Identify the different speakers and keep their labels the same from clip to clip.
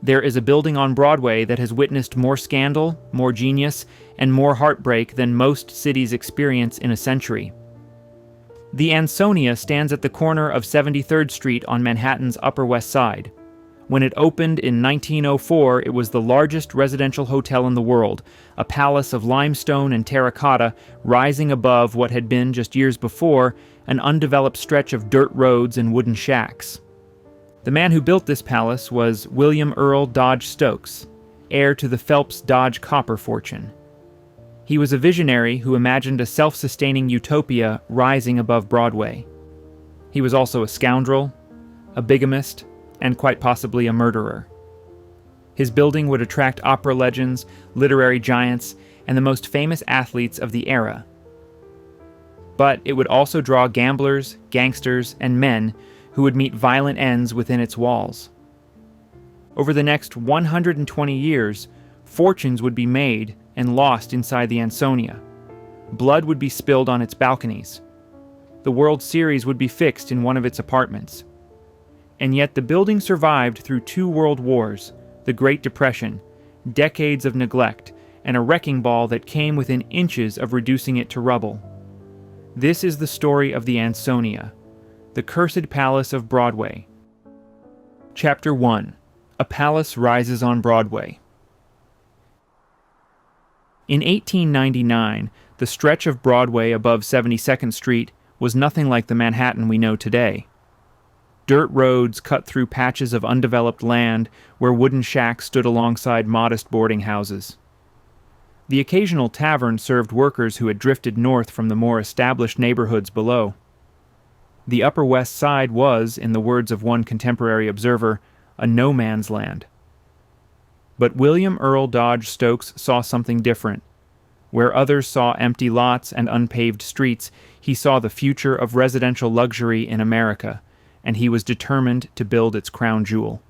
Speaker 1: There is a building on Broadway that has witnessed more scandal, more genius, and more heartbreak than most cities experience in a century. The Ansonia stands at the corner of 73rd Street on Manhattan's Upper West Side. When it opened in 1904, it was the largest residential hotel in the world, a palace of limestone and terracotta rising above what had been, just years before, an undeveloped stretch of dirt roads and wooden shacks. The man who built this palace was William Earl Dodge Stokes, heir to the Phelps Dodge copper fortune. He was a visionary who imagined a self-sustaining utopia rising above Broadway. He was also a scoundrel, a bigamist, and quite possibly a murderer. His building would attract opera legends, literary giants, and the most famous athletes of the era. But it would also draw gamblers, gangsters, and men who would meet violent ends within its walls. Over the next 120 years, fortunes would be made and lost inside the Ansonia. Blood would be spilled on its balconies. The World Series would be fixed in one of its apartments. And yet the building survived through 2 world wars, the Great Depression, decades of neglect, and a wrecking ball that came within inches of reducing it to rubble. This is the story of the Ansonia, the cursed palace of Broadway. Chapter 1. A Palace Rises on Broadway. In 1899, the stretch of Broadway above 72nd Street was nothing like the Manhattan we know today. Dirt roads cut through patches of undeveloped land where wooden shacks stood alongside modest boarding houses. The occasional tavern served workers who had drifted north from the more established neighborhoods below. The Upper West Side was, in the words of one contemporary observer, a no-man's land. But William Earl Dodge Stokes saw something different. Where others saw empty lots and unpaved streets, he saw the future of residential luxury in America, and he was determined to build its crown jewel.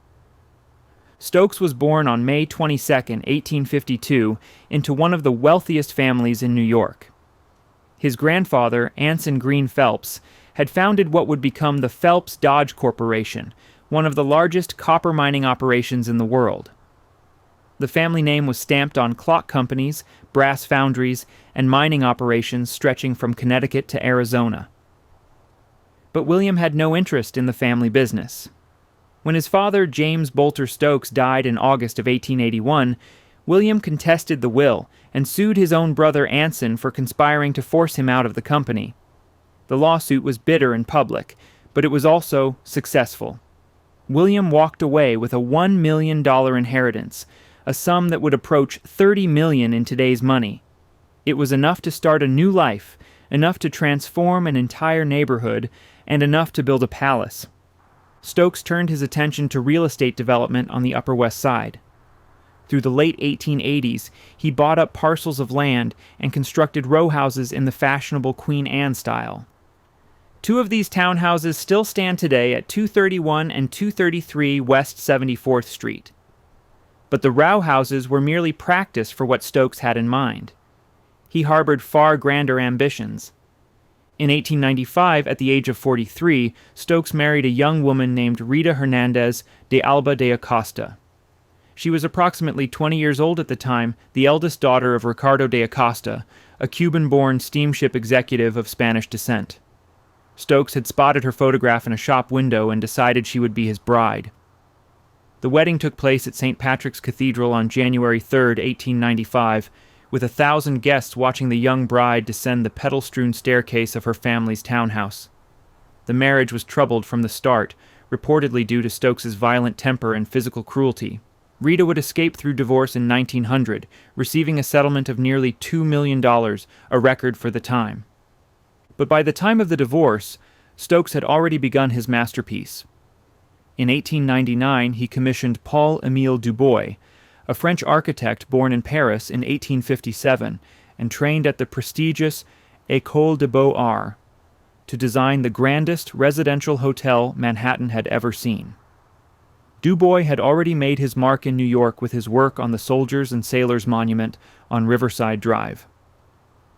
Speaker 1: Stokes was born on May 22, 1852, into one of the wealthiest families in New York. His grandfather, Anson Green Phelps, had founded what would become the Phelps Dodge Corporation, one of the largest copper mining operations in the world. The family name was stamped on clock companies, brass foundries, and mining operations stretching from Connecticut to Arizona. But William had no interest in the family business. When his father, James Bolter Stokes, died in August of 1881, William contested the will and sued his own brother Anson for conspiring to force him out of the company. The lawsuit was bitter and public, but it was also successful. William walked away with a $1 million inheritance, a sum that would approach $30 million in today's money. It was enough to start a new life, enough to transform an entire neighborhood, and enough to build a palace. Stokes turned his attention to real estate development on the Upper West Side. Through the late 1880s, he bought up parcels of land and constructed row houses in the fashionable Queen Anne style. 2 of these townhouses still stand today at 231 and 233 West 74th Street. But the row houses were merely practice for what Stokes had in mind. He harbored far grander ambitions. In 1895, at the age of 43, Stokes married a young woman named Rita Hernandez de Alba de Acosta. She was approximately 20 years old at the time, the eldest daughter of Ricardo de Acosta, a Cuban-born steamship executive of Spanish descent. Stokes had spotted her photograph in a shop window and decided she would be his bride. The wedding took place at St. Patrick's Cathedral on January 3, 1895, with 1,000 guests watching the young bride descend the petal-strewn staircase of her family's townhouse. The marriage was troubled from the start, reportedly due to Stokes's violent temper and physical cruelty. Rita would escape through divorce in 1900, receiving a settlement of nearly $2 million, a record for the time. But by the time of the divorce, Stokes had already begun his masterpiece. In 1899, he commissioned Paul-Émile Dubois, a French architect born in Paris in 1857 and trained at the prestigious École des Beaux-Arts, to design the grandest residential hotel Manhattan had ever seen. Dubois had already made his mark in New York with his work on the Soldiers and Sailors Monument on Riverside Drive.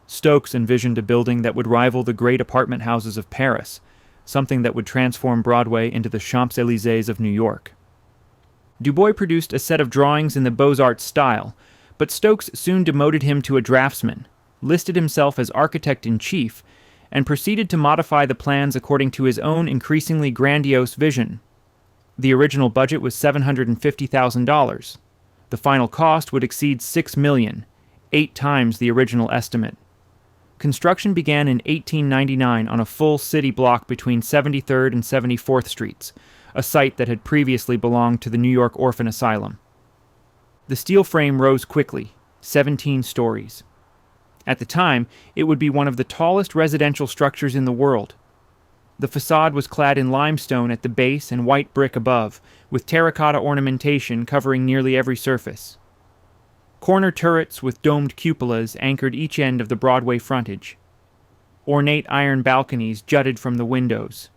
Speaker 1: Stokes envisioned a building that would rival the great apartment houses of Paris, something that would transform Broadway into the Champs-Élysées of New York. Dubois produced a set of drawings in the Beaux-Arts style, but Stokes soon demoted him to a draftsman, listed himself as architect-in-chief, and proceeded to modify the plans according to his own increasingly grandiose vision. The original budget was $750,000. The final cost would exceed $6 million, 8 times the original estimate. Construction began in 1899 on a full city block between 73rd and 74th Streets, a site that had previously belonged to the New York Orphan Asylum. The steel frame rose quickly, 17 stories. At the time, it would be one of the tallest residential structures in the world. The facade was clad in limestone at the base and white brick above, with terracotta ornamentation covering nearly every surface. Corner turrets with domed cupolas anchored each end of the Broadway frontage. Ornate iron balconies jutted from the windows.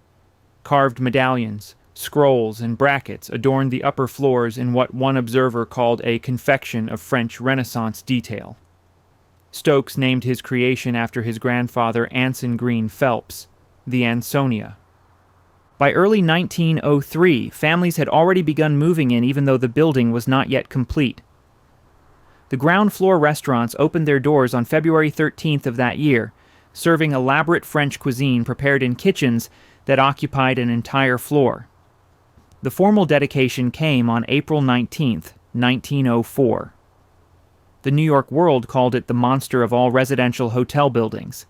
Speaker 1: Carved medallions, scrolls, and brackets adorned the upper floors in what one observer called a confection of French Renaissance detail. Stokes named his creation after his grandfather Anson Green Phelps, the Ansonia. By early 1903, families had already begun moving in even though the building was not yet complete. The ground floor restaurants opened their doors on February 13th of that year, serving elaborate French cuisine prepared in kitchens that occupied an entire floor. The formal dedication came on April 19th, 1904. The New York World called it the monster of all residential hotel buildings.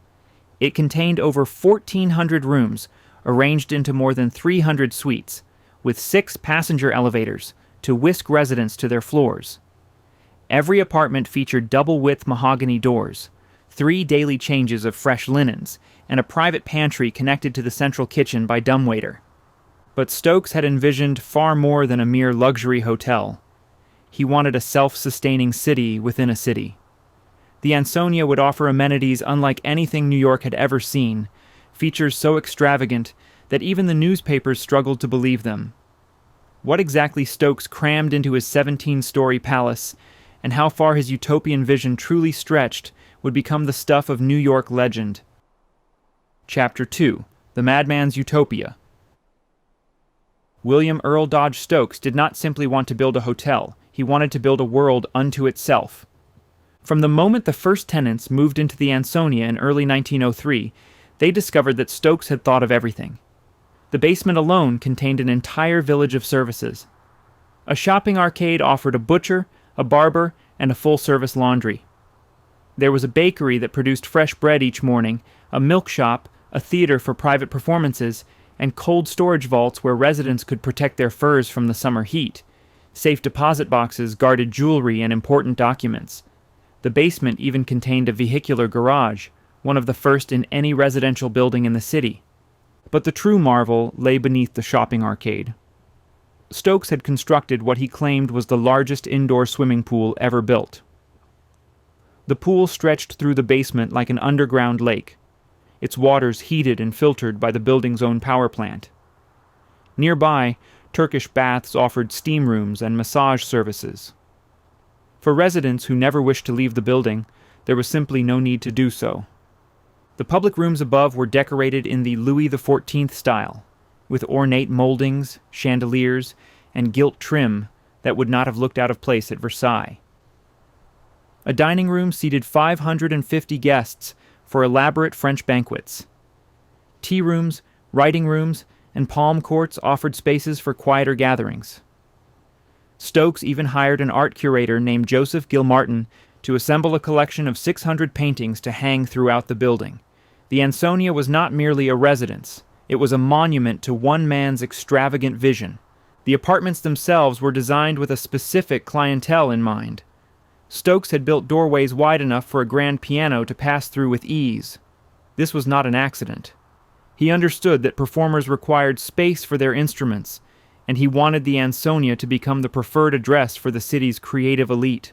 Speaker 1: It contained over 1,400 rooms, arranged into more than 300 suites, with 6 passenger elevators to whisk residents to their floors. Every apartment featured double-width mahogany doors, 3 daily changes of fresh linens, and a private pantry connected to the central kitchen by dumbwaiter. But Stokes had envisioned far more than a mere luxury hotel. He wanted a self-sustaining city within a city. The Ansonia would offer amenities unlike anything New York had ever seen, features so extravagant that even the newspapers struggled to believe them. What exactly Stokes crammed into his 17-story palace, and how far his utopian vision truly stretched, would become the stuff of New York legend. Chapter 2. The Madman's Utopia. William Earl Dodge Stokes did not simply want to build a hotel. He wanted to build a world unto itself. From the moment the first tenants moved into the Ansonia in early 1903, they discovered that Stokes had thought of everything. The basement alone contained an entire village of services. A shopping arcade offered a butcher, a barber, and a full-service laundry. There was a bakery that produced fresh bread each morning, a milk shop, a theater for private performances, and cold storage vaults where residents could protect their furs from the summer heat. Safe deposit boxes guarded jewelry and important documents. The basement even contained a vehicular garage, one of the first in any residential building in the city. But the true marvel lay beneath the shopping arcade. Stokes had constructed what he claimed was the largest indoor swimming pool ever built. The pool stretched through the basement like an underground lake, its waters heated and filtered by the building's own power plant. Nearby, Turkish baths offered steam rooms and massage services. For residents who never wished to leave the building, there was simply no need to do so. The public rooms above were decorated in the Louis XIV style, with ornate moldings, chandeliers, and gilt trim that would not have looked out of place at Versailles. A dining room seated 550 guests for elaborate French banquets. Tea rooms, writing rooms, and palm courts offered spaces for quieter gatherings. Stokes even hired an art curator named Joseph Gilmartin to assemble a collection of 600 paintings to hang throughout the building. The Ansonia was not merely a residence, it was a monument to one man's extravagant vision. The apartments themselves were designed with a specific clientele in mind. Stokes had built doorways wide enough for a grand piano to pass through with ease. This was not an accident. He understood that performers required space for their instruments, and he wanted the Ansonia to become the preferred address for the city's creative elite.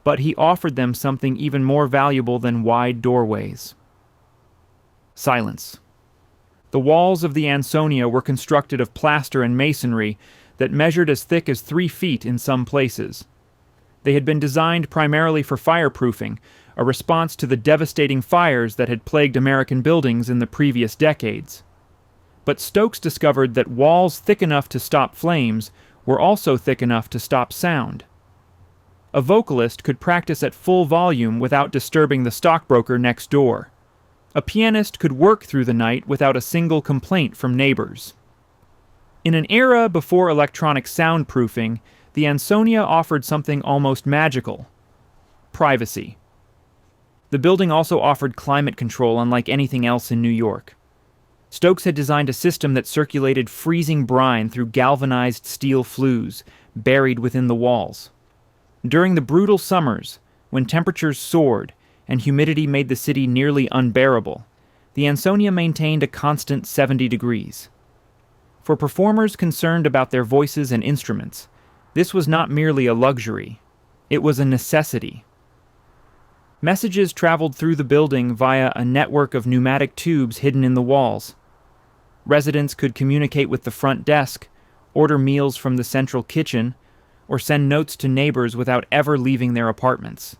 Speaker 1: But he offered them something even more valuable than wide doorways. Silence. The walls of the Ansonia were constructed of plaster and masonry that measured as thick as 3 feet in some places. They had been designed primarily for fireproofing, a response to the devastating fires that had plagued American buildings in the previous decades. But Stokes discovered that walls thick enough to stop flames were also thick enough to stop sound. A vocalist could practice at full volume without disturbing the stockbroker next door. A pianist could work through the night without a single complaint from neighbors. In an era before electronic soundproofing, the Ansonia offered something almost magical: privacy. The building also offered climate control unlike anything else in New York. Stokes had designed a system that circulated freezing brine through galvanized steel flues buried within the walls. During the brutal summers, when temperatures soared and humidity made the city nearly unbearable, the Ansonia maintained a constant 70 degrees. For performers concerned about their voices and instruments, this was not merely a luxury, it was a necessity. Messages traveled through the building via a network of pneumatic tubes hidden in the walls. Residents could communicate with the front desk, order meals from the central kitchen, or send notes to neighbors without ever leaving their apartments.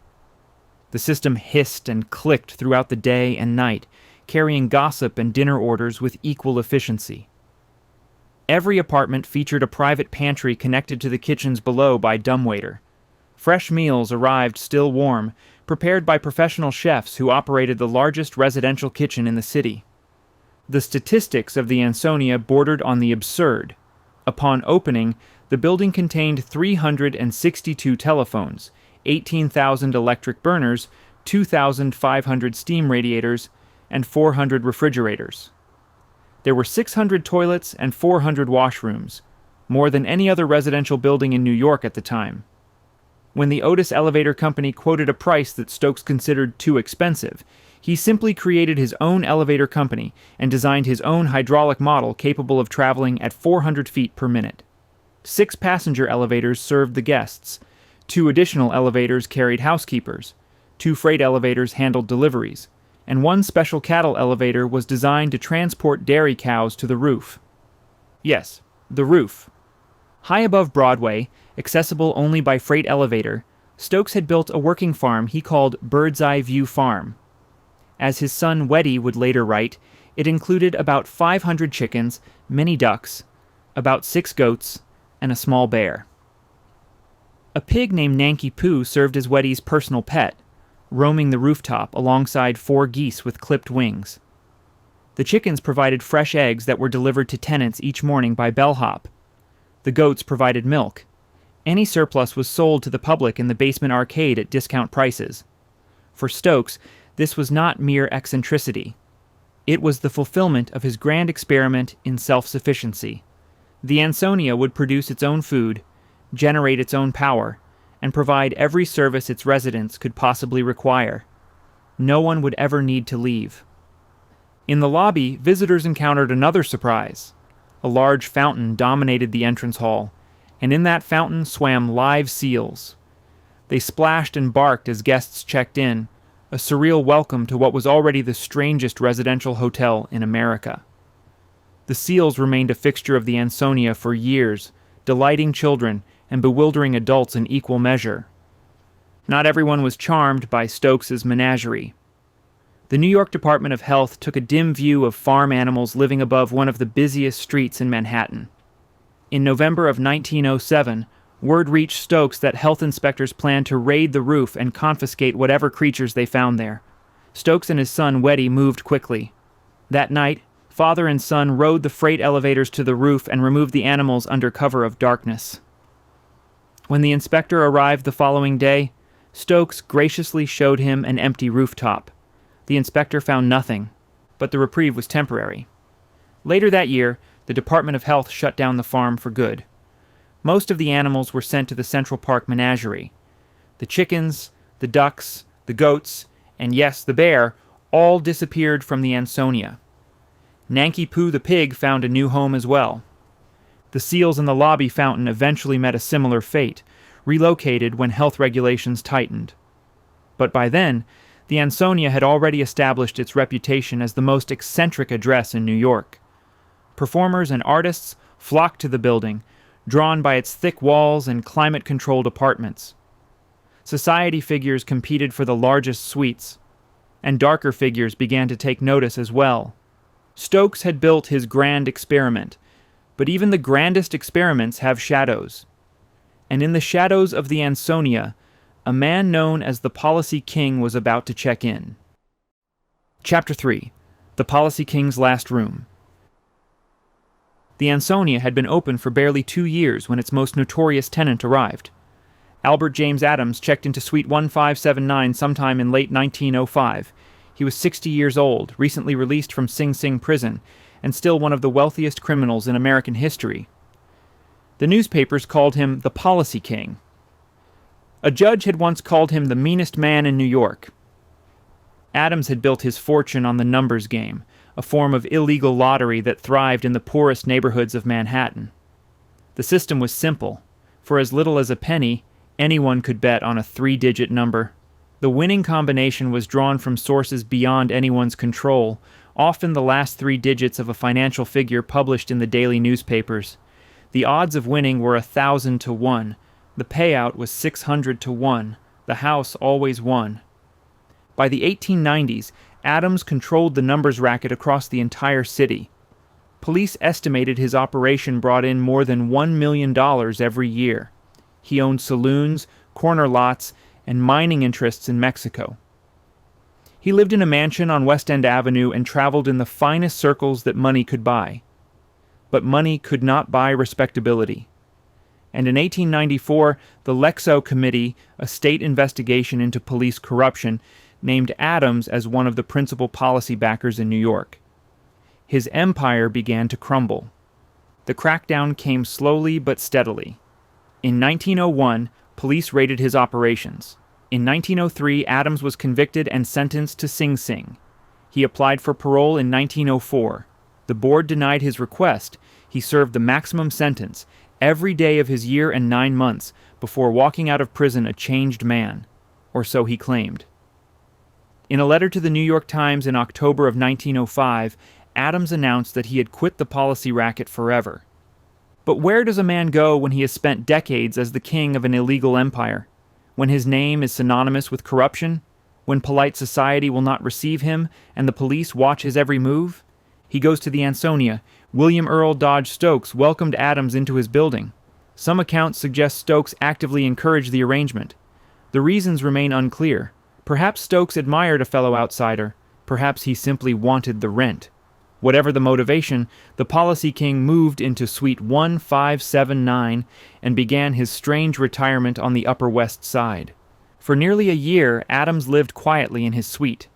Speaker 1: The system hissed and clicked throughout the day and night, carrying gossip and dinner orders with equal efficiency. Every apartment featured a private pantry connected to the kitchens below by dumbwaiter. Fresh meals arrived still warm, prepared by professional chefs who operated the largest residential kitchen in the city. The statistics of the Ansonia bordered on the absurd. Upon opening, the building contained 362 telephones, 18,000 electric burners, 2,500 steam radiators, and 400 refrigerators. There were 600 toilets and 400 washrooms, more than any other residential building in New York at the time. When the Otis Elevator Company quoted a price that Stokes considered too expensive, he simply created his own elevator company and designed his own hydraulic model capable of traveling at 400 feet per minute. 6 passenger elevators served the guests, 2 additional elevators carried housekeepers, 2 freight elevators handled deliveries, and 1 special cattle elevator was designed to transport dairy cows to the roof. Yes, the roof. High above Broadway, accessible only by freight elevator, Stokes had built a working farm he called Bird's Eye View Farm. As his son Weddy would later write, it included about 500 chickens, many ducks, about 6 goats, and a small bear. A pig named Nanky Poo served as Weddy's personal pet, roaming the rooftop alongside 4 geese with clipped wings. The chickens provided fresh eggs that were delivered to tenants each morning by bellhop. The goats provided milk. Any surplus was sold to the public in the basement arcade at discount prices. For Stokes, this was not mere eccentricity. It was the fulfillment of his grand experiment in self-sufficiency. The Ansonia would produce its own food, generate its own power, and provide every service its residents could possibly require. No one would ever need to leave. In the lobby, visitors encountered another surprise. A large fountain dominated the entrance hall, and in that fountain swam live seals. They splashed and barked as guests checked in, a surreal welcome to what was already the strangest residential hotel in America. The seals remained a fixture of the Ansonia for years, delighting children and bewildering adults in equal measure. Not everyone was charmed by Stokes's menagerie. The New York Department of Health took a dim view of farm animals living above one of the busiest streets in Manhattan. In November of 1907, word reached Stokes that health inspectors planned to raid the roof and confiscate whatever creatures they found there. Stokes and his son Weddy moved quickly. That night, father and son rode the freight elevators to the roof and removed the animals under cover of darkness. When the inspector arrived the following day, Stokes graciously showed him an empty rooftop. The inspector found nothing, but the reprieve was temporary. Later that year, the Department of Health shut down the farm for good. Most of the animals were sent to the Central Park Menagerie. The chickens, the ducks, the goats, and yes, the bear, all disappeared from the Ansonia. Nanky Poo the pig found a new home as well. The seals in the lobby fountain eventually met a similar fate, relocated when health regulations tightened. But by then, the Ansonia had already established its reputation as the most eccentric address in New York. Performers and artists flocked to the building, drawn by its thick walls and climate-controlled apartments. Society figures competed for the largest suites, and darker figures began to take notice as well. Stokes had built his grand experiment, But even the grandest experiments have shadows. And in the shadows of the Ansonia, a man known as the Policy King was about to check in. Chapter 3. The Policy King's Last Room. The Ansonia had been open for barely 2 years when its most notorious tenant arrived. Albert James Adams checked into Suite 1579 sometime in late 1905. He was 60 years old, recently released from Sing Sing prison, and still one of the wealthiest criminals in American history. The newspapers called him the Policy King. A judge had once called him the meanest man in New York. Adams had built his fortune on the numbers game, a form of illegal lottery that thrived in the poorest neighborhoods of Manhattan. The system was simple. For as little as a penny, anyone could bet on a 3-digit number. The winning combination was drawn from sources beyond anyone's control, often the last 3 digits of a financial figure published in the daily newspapers. The odds of winning were 1,000 to 1. The payout was 600 to 1. The house always won. By the 1890s, Adams controlled the numbers racket across the entire city. Police estimated his operation brought in more than $1 million every year. He owned saloons, corner lots, and mining interests in Mexico. He lived in a mansion on West End Avenue and traveled in the finest circles that money could buy. But money could not buy respectability. And in 1894, the Lexow Committee, a state investigation into police corruption, named Adams as one of the principal policy backers in New York. His empire began to crumble. The crackdown came slowly but steadily. In 1901, police raided his operations. In 1903, Adams was convicted and sentenced to Sing Sing. He applied for parole in 1904. The board denied his request. He served the maximum sentence, every day of his year and 9 months, before walking out of prison a changed man, or so he claimed. In a letter to the New York Times in October of 1905, Adams announced that he had quit the policy racket forever. But where does a man go when he has spent decades as the king of an illegal empire? When his name is synonymous with corruption? When polite society will not receive him and the police watch his every move? He goes to the Ansonia. William Earl Dodge Stokes welcomed Adams into his building. Some accounts suggest Stokes actively encouraged the arrangement. The reasons remain unclear. Perhaps Stokes admired a fellow outsider. Perhaps he simply wanted the rent. Whatever the motivation, the Policy King moved into Suite 1579 and began his strange retirement on the Upper West Side. For nearly a year, Adams lived quietly in his suite.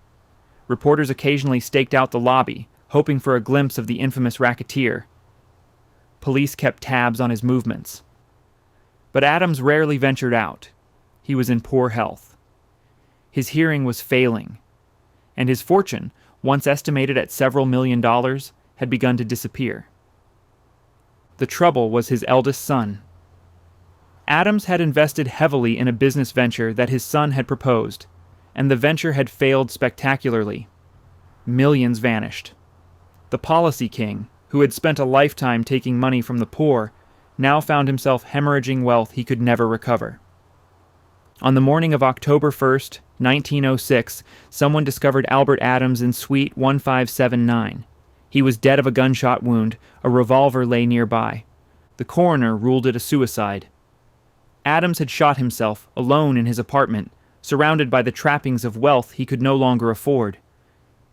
Speaker 1: Reporters occasionally staked out the lobby, hoping for a glimpse of the infamous racketeer. Police kept tabs on his movements. But Adams rarely ventured out. He was in poor health. His hearing was failing, and his fortune, once estimated at several $1 million, had begun to disappear. The trouble was his eldest son. Adams had invested heavily in a business venture that his son had proposed, and the venture had failed spectacularly. Millions vanished. The Policy King, who had spent a lifetime taking money from the poor, now found himself hemorrhaging wealth he could never recover. On the morning of October 1st, 1906, someone discovered Albert Adams in Suite 1579. He was dead of a gunshot wound. A revolver lay nearby. The coroner ruled it a suicide. Adams had shot himself, alone in his apartment, surrounded by the trappings of wealth he could no longer afford.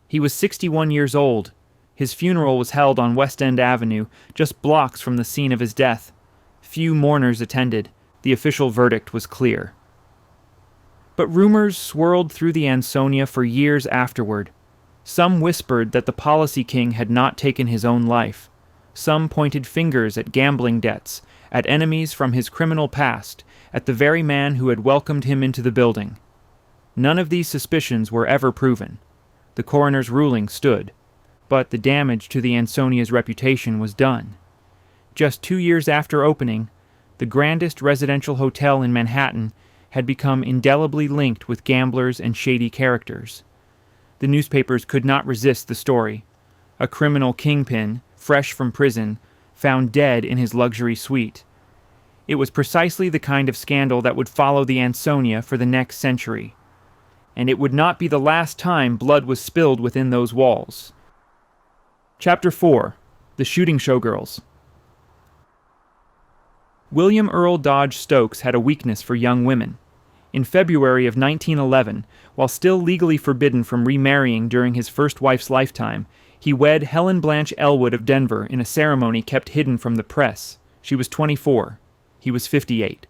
Speaker 1: He was 61 years old. His funeral was held on West End Avenue, just blocks from the scene of his death. Few mourners attended. The official verdict was clear. But rumors swirled through the Ansonia for years afterward. Some whispered that the Policy King had not taken his own life. Some pointed fingers at gambling debts, at enemies from his criminal past, at the very man who had welcomed him into the building. None of these suspicions were ever proven. The coroner's ruling stood, but the damage to the Ansonia's reputation was done. Just 2 years after opening, the grandest residential hotel in Manhattan had become indelibly linked with gamblers and shady characters. The newspapers could not resist the story. A criminal kingpin, fresh from prison, found dead in his luxury suite. It was precisely the kind of scandal that would follow the Ansonia for the next century. And it would not be the last time blood was spilled within those walls. Chapter 4. The Shooting Showgirls. William Earl Dodge Stokes had a weakness for young women. In February of 1911, while still legally forbidden from remarrying during his first wife's lifetime, he wed Helen Blanche Elwood of Denver in a ceremony kept hidden from the press. She was 24. He was 58.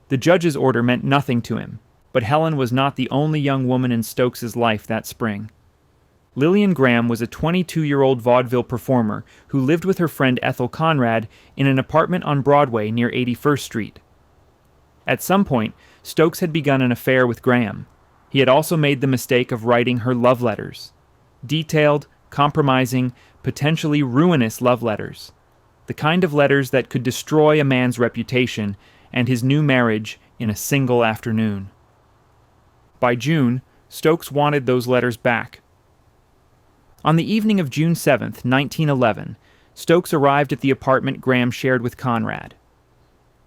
Speaker 1: The judge's order meant nothing to him, but Helen was not the only young woman in Stokes's life that spring. Lillian Graham was a 22-year-old vaudeville performer who lived with her friend Ethel Conrad in an apartment on Broadway near 81st Street. At some point, Stokes had begun an affair with Graham. He had also made the mistake of writing her love letters. Detailed, compromising, potentially ruinous love letters. The kind of letters that could destroy a man's reputation and his new marriage in a single afternoon. By June, Stokes wanted those letters back. On the evening of June 7th, 1911, Stokes arrived at the apartment Graham shared with Conrad.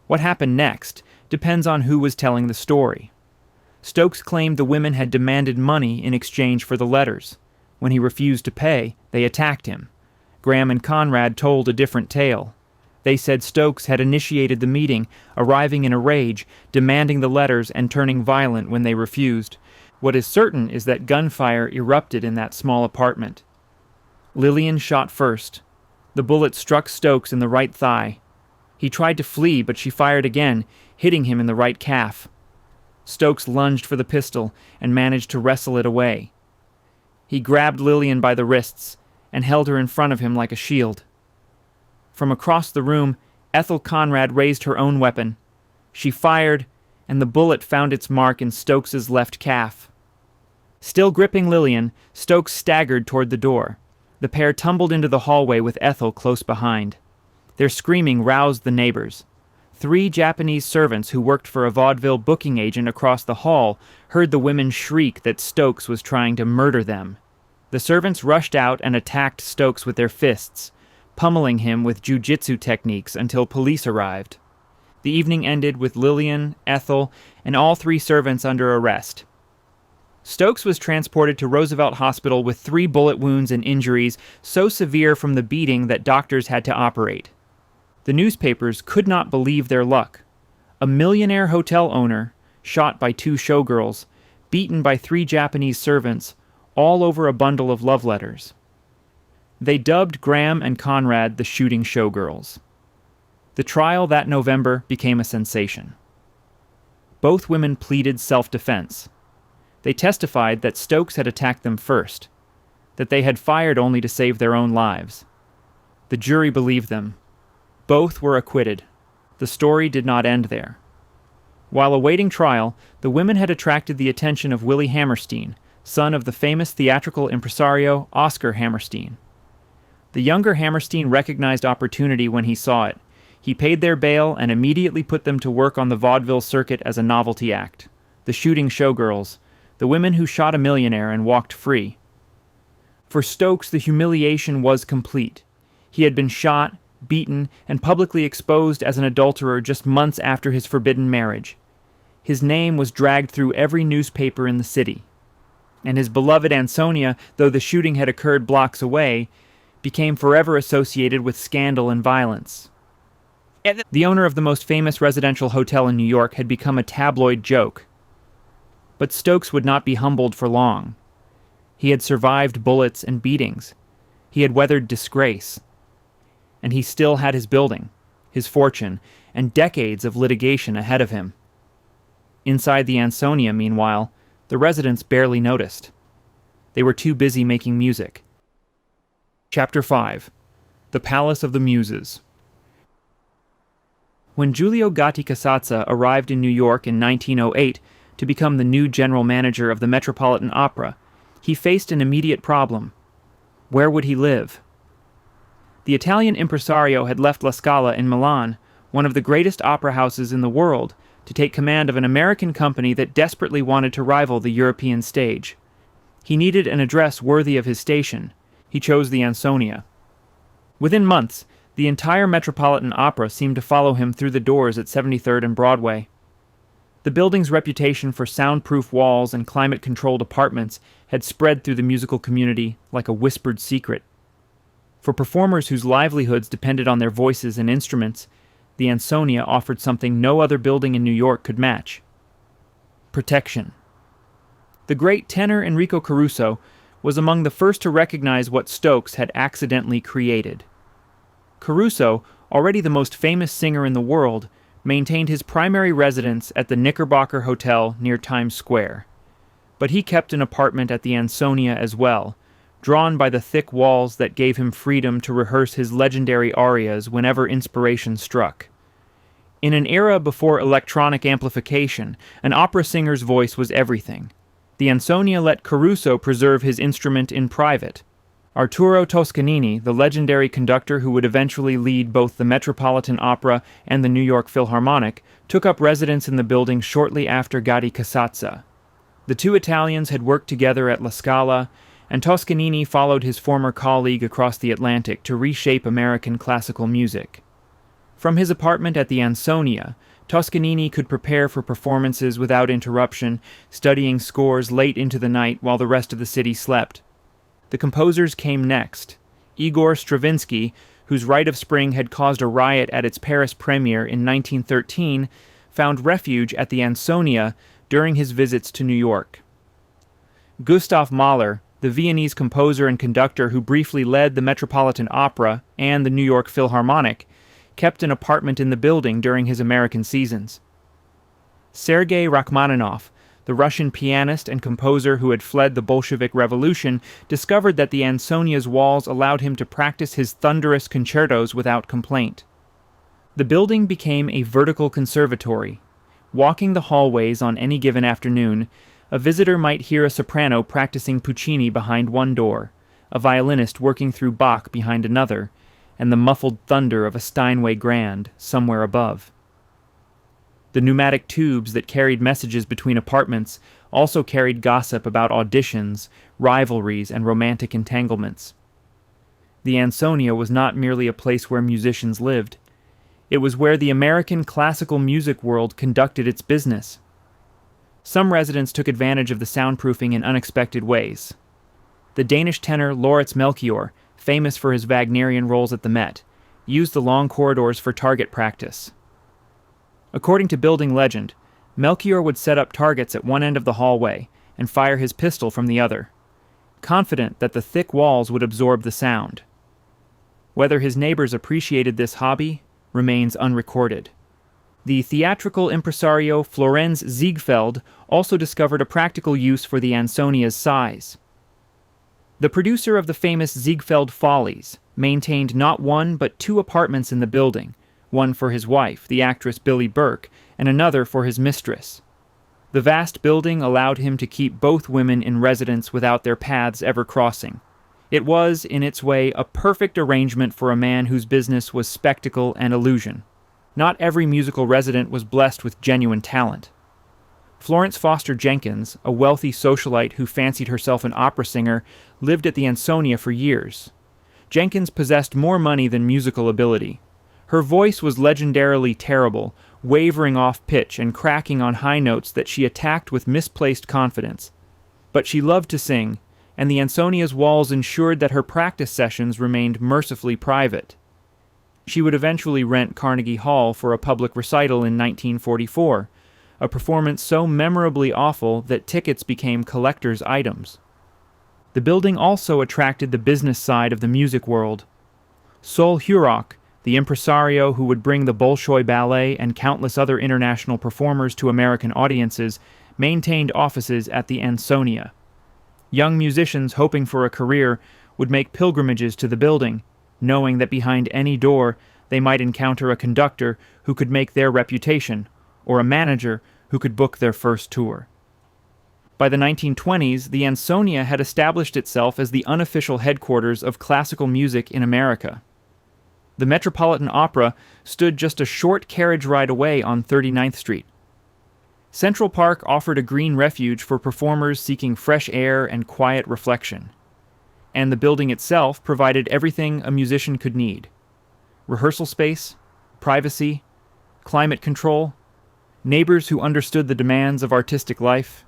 Speaker 1: What happened next depends on who was telling the story. Stokes claimed the women had demanded money in exchange for the letters. When he refused to pay, they attacked him. Graham and Conrad told a different tale. They said Stokes had initiated the meeting, arriving in a rage, demanding the letters and turning violent when they refused. What is certain is that gunfire erupted in that small apartment. Lillian shot first. The bullet struck Stokes in the right thigh. He tried to flee, but she fired again, hitting him in the right calf. Stokes lunged for the pistol and managed to wrestle it away. He grabbed Lillian by the wrists and held her in front of him like a shield. From across the room, Ethel Conrad raised her own weapon. She fired, and the bullet found its mark in Stokes's left calf. Still gripping Lillian, Stokes staggered toward the door. The pair tumbled into the hallway with Ethel close behind. Their screaming roused the neighbors. 3 Japanese servants who worked for a vaudeville booking agent across the hall heard the women shriek that Stokes was trying to murder them. The servants rushed out and attacked Stokes with their fists, pummeling him with jiu-jitsu techniques until police arrived. The evening ended with Lillian, Ethel, and all 3 servants under arrest. Stokes was transported to Roosevelt Hospital with 3 bullet wounds and injuries so severe from the beating that doctors had to operate. The newspapers could not believe their luck. A millionaire hotel owner, shot by 2 showgirls, beaten by 3 Japanese servants, all over a bundle of love letters. They dubbed Graham and Conrad the shooting showgirls. The trial that November became a sensation. Both women pleaded self-defense. They testified that Stokes had attacked them first, that they had fired only to save their own lives. The jury believed them. Both were acquitted. The story did not end there. While awaiting trial, the women had attracted the attention of Willie Hammerstein, son of the famous theatrical impresario Oscar Hammerstein. The younger Hammerstein recognized opportunity when he saw it. He paid their bail and immediately put them to work on the vaudeville circuit as a novelty act. The shooting showgirls, the women who shot a millionaire and walked free. For Stokes, the humiliation was complete. He had been shot, beaten, and publicly exposed as an adulterer just months after his forbidden marriage. His name was dragged through every newspaper in the city. And his beloved Ansonia, though the shooting had occurred blocks away, became forever associated with scandal and violence. The owner of the most famous residential hotel in New York had become a tabloid joke. But Stokes would not be humbled for long. He had survived bullets and beatings. He had weathered disgrace. And he still had his building, his fortune, and decades of litigation ahead of him. Inside the Ansonia, meanwhile, the residents barely noticed. They were too busy making music. Chapter 5. The Palace of the Muses. When Giulio Gatti Casazza arrived in New York in 1908 to become the new general manager of the Metropolitan Opera, he faced an immediate problem. Where would he live? The Italian impresario had left La Scala in Milan, one of the greatest opera houses in the world, to take command of an American company that desperately wanted to rival the European stage. He needed an address worthy of his station. He chose the Ansonia. Within months, the entire Metropolitan Opera seemed to follow him through the doors at 73rd and Broadway. The building's reputation for soundproof walls and climate-controlled apartments had spread through the musical community like a whispered secret. For performers whose livelihoods depended on their voices and instruments, the Ansonia offered something no other building in New York could match: protection. The great tenor Enrico Caruso was among the first to recognize what Stokes had accidentally created. Caruso, already the most famous singer in the world, maintained his primary residence at the Knickerbocker Hotel near Times Square. But he kept an apartment at the Ansonia as well, drawn by the thick walls that gave him freedom to rehearse his legendary arias whenever inspiration struck. In an era before electronic amplification, an opera singer's voice was everything. The Ansonia let Caruso preserve his instrument in private. Arturo Toscanini, the legendary conductor who would eventually lead both the Metropolitan Opera and the New York Philharmonic, took up residence in the building shortly after Gadi Casazza. The two Italians had worked together at La Scala, and Toscanini followed his former colleague across the Atlantic to reshape American classical music. From his apartment at the Ansonia, Toscanini could prepare for performances without interruption, studying scores late into the night while the rest of the city slept. The composers came next. Igor Stravinsky, whose Rite of Spring had caused a riot at its Paris premiere in 1913, found refuge at the Ansonia during his visits to New York. Gustav Mahler, the Viennese composer and conductor who briefly led the Metropolitan Opera and the New York Philharmonic, kept an apartment in the building during his American seasons. Sergei Rachmaninoff, the Russian pianist and composer who had fled the Bolshevik Revolution, discovered that the Ansonia's walls allowed him to practice his thunderous concertos without complaint. The building became a vertical conservatory. Walking the hallways on any given afternoon, a visitor might hear a soprano practicing Puccini behind one door, a violinist working through Bach behind another, and the muffled thunder of a Steinway Grand somewhere above. The pneumatic tubes that carried messages between apartments also carried gossip about auditions, rivalries, and romantic entanglements. The Ansonia was not merely a place where musicians lived. It was where the American classical music world conducted its business. Some residents took advantage of the soundproofing in unexpected ways. The Danish tenor Lauritz Melchior, famous for his Wagnerian roles at the Met, used the long corridors for target practice. According to building legend, Melchior would set up targets at one end of the hallway and fire his pistol from the other, confident that the thick walls would absorb the sound. Whether his neighbors appreciated this hobby remains unrecorded. The theatrical impresario Florenz Ziegfeld also discovered a practical use for the Ansonia's size. The producer of the famous Ziegfeld Follies maintained not one but two apartments in the building, one for his wife, the actress Billie Burke, and another for his mistress. The vast building allowed him to keep both women in residence without their paths ever crossing. It was, in its way, a perfect arrangement for a man whose business was spectacle and illusion. Not every musical resident was blessed with genuine talent. Florence Foster Jenkins, a wealthy socialite who fancied herself an opera singer, lived at the Ansonia for years. Jenkins possessed more money than musical ability. Her voice was legendarily terrible, wavering off pitch and cracking on high notes that she attacked with misplaced confidence. But she loved to sing, and the Ansonia's walls ensured that her practice sessions remained mercifully private. She would eventually rent Carnegie Hall for a public recital in 1944, a performance so memorably awful that tickets became collector's items. The building also attracted the business side of the music world. Sol Hurok, the impresario who would bring the Bolshoi Ballet and countless other international performers to American audiences, maintained offices at the Ansonia. Young musicians hoping for a career would make pilgrimages to the building, knowing that behind any door they might encounter a conductor who could make their reputation, or a manager who could book their first tour. By the 1920s, the Ansonia had established itself as the unofficial headquarters of classical music in America. The Metropolitan Opera stood just a short carriage ride away on 39th Street. Central Park offered a green refuge for performers seeking fresh air and quiet reflection. And the building itself provided everything a musician could need: rehearsal space, privacy, climate control, neighbors who understood the demands of artistic life.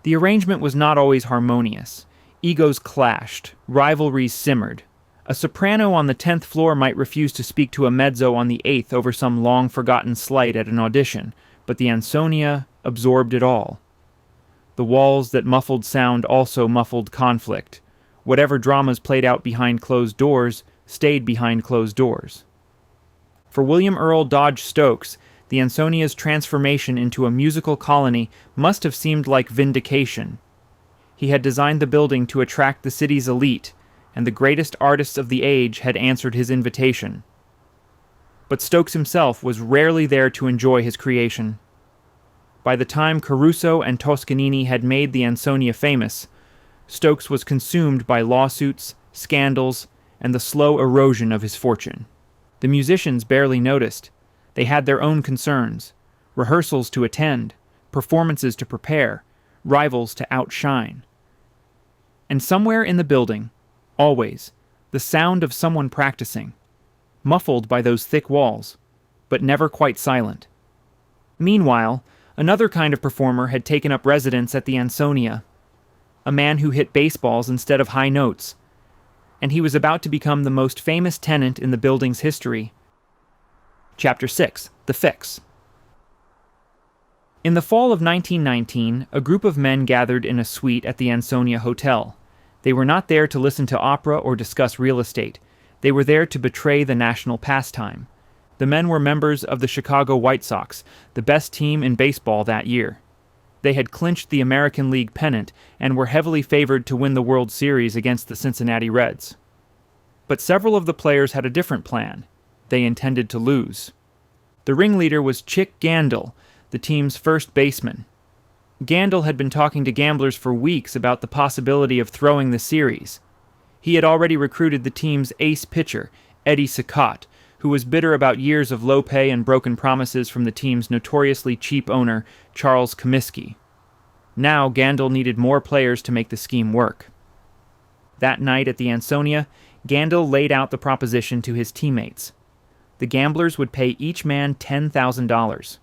Speaker 1: The arrangement was not always harmonious. Egos clashed, rivalries simmered. A soprano on the 10th floor might refuse to speak to a mezzo on the 8th over some long-forgotten slight at an audition, but the ansonia absorbed it all. The walls that muffled sound also muffled conflict. Whatever dramas played out behind closed doors stayed behind closed doors. For William Earl Dodge Stokes, the Ansonia's transformation into a musical colony must have seemed like vindication. He had designed the building to attract the city's elite, and the greatest artists of the age had answered his invitation. But Stokes himself was rarely there to enjoy his creation. By the time Caruso and Toscanini had made the Ansonia famous, Stokes was consumed by lawsuits, scandals, and the slow erosion of his fortune. The musicians barely noticed. They had their own concerns, rehearsals to attend, performances to prepare, rivals to outshine. And somewhere in the building, always, the sound of someone practicing, muffled by those thick walls, but never quite silent. Meanwhile, another kind of performer had taken up residence at the Ansonia, a man who hit baseballs instead of high notes, and he was about to become the most famous tenant in the building's history. Chapter 6. The Fix. In the fall of 1919, a group of men gathered in a suite at the Ansonia Hotel. They were not there to listen to opera or discuss real estate. They were there to betray the national pastime. The men were members of the Chicago White Sox, the best team in baseball that year. They had clinched the American League pennant and were heavily favored to win the World Series against the Cincinnati Reds. But several of the players had a different plan. They intended to lose. The ringleader was Chick Gandil, the team's first baseman. Gandil had been talking to gamblers for weeks about the possibility of throwing the series. He had already recruited the team's ace pitcher, Eddie Saccott, who was bitter about years of low pay and broken promises from the team's notoriously cheap owner, Charles Comiskey. Now Gandil needed more players to make the scheme work. That night at the Ansonia, Gandil laid out the proposition to his teammates. The gamblers would pay each man $10,000.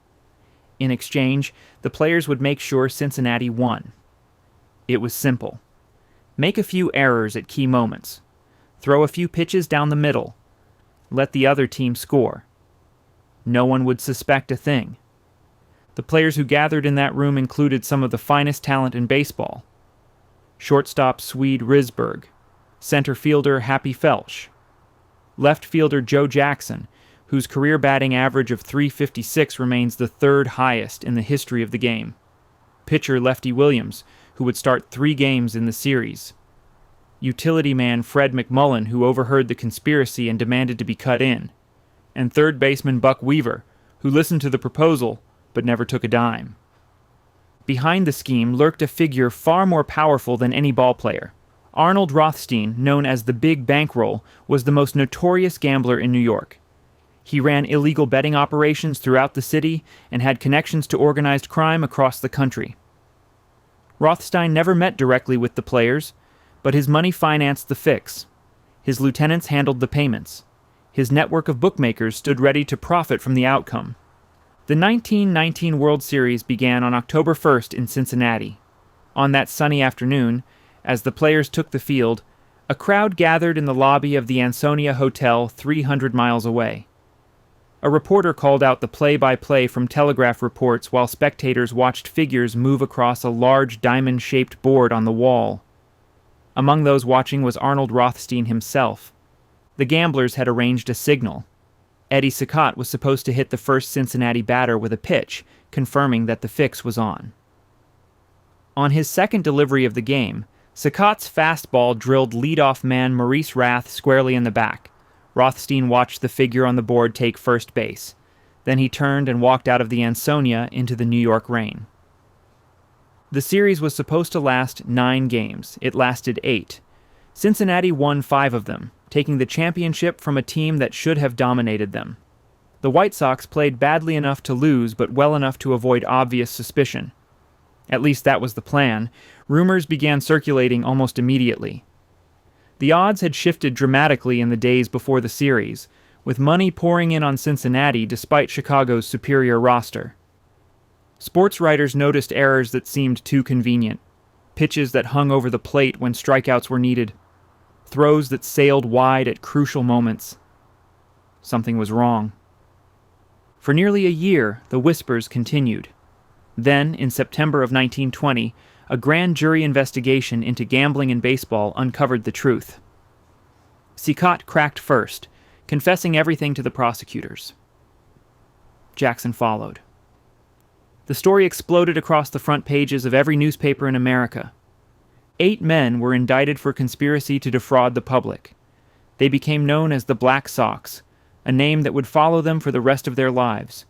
Speaker 1: In exchange, the players would make sure Cincinnati won. It was simple. Make a few errors at key moments. Throw a few pitches down the middle. Let the other team score. No one would suspect a thing. The players who gathered in that room included some of the finest talent in baseball. Shortstop Swede Risberg, center fielder Happy Felsch, left fielder Joe Jackson, whose career batting average of .356 remains the third highest in the history of the game, pitcher Lefty Williams, who would start 3 games in the series, utility man Fred McMullen, who overheard the conspiracy and demanded to be cut in, and third baseman Buck Weaver, who listened to the proposal but never took a dime. Behind the scheme lurked a figure far more powerful than any ballplayer. Arnold Rothstein, known as the Big Bankroll, was the most notorious gambler in New York. He ran illegal betting operations throughout the city and had connections to organized crime across the country. Rothstein never met directly with the players, but his money financed the fix. His lieutenants handled the payments. His network of bookmakers stood ready to profit from the outcome. The 1919 World Series began on October 1st in Cincinnati. On that sunny afternoon, as the players took the field, a crowd gathered in the lobby of the Ansonia Hotel 300 miles away. A reporter called out the play-by-play from telegraph reports while spectators watched figures move across a large diamond-shaped board on the wall. Among those watching was Arnold Rothstein himself. The gamblers had arranged a signal. Eddie Saccott was supposed to hit the first Cincinnati batter with a pitch, confirming that the fix was on. On his second delivery of the game, Saccott's fastball drilled leadoff man Maurice Rath squarely in the back. Rothstein watched the figure on the board take first base. Then he turned and walked out of the Ansonia into the New York rain. The series was supposed to last 9 games. It lasted 8. Cincinnati won 5 of them, taking the championship from a team that should have dominated them. The White Sox played badly enough to lose, but well enough to avoid obvious suspicion. At least that was the plan. Rumors began circulating almost immediately. The odds had shifted dramatically in the days before the series, with money pouring in on Cincinnati despite Chicago's superior roster. Sports writers noticed errors that seemed too convenient, pitches that hung over the plate when strikeouts were needed, throws that sailed wide at crucial moments. Something was wrong. For nearly a year, the whispers continued. Then, in September of 1920, a grand jury investigation into gambling in baseball uncovered the truth. Cicotte cracked first, confessing everything to the prosecutors. Jackson followed. The story exploded across the front pages of every newspaper in America. 8 men were indicted for conspiracy to defraud the public. They became known as the Black Sox, a name that would follow them for the rest of their lives.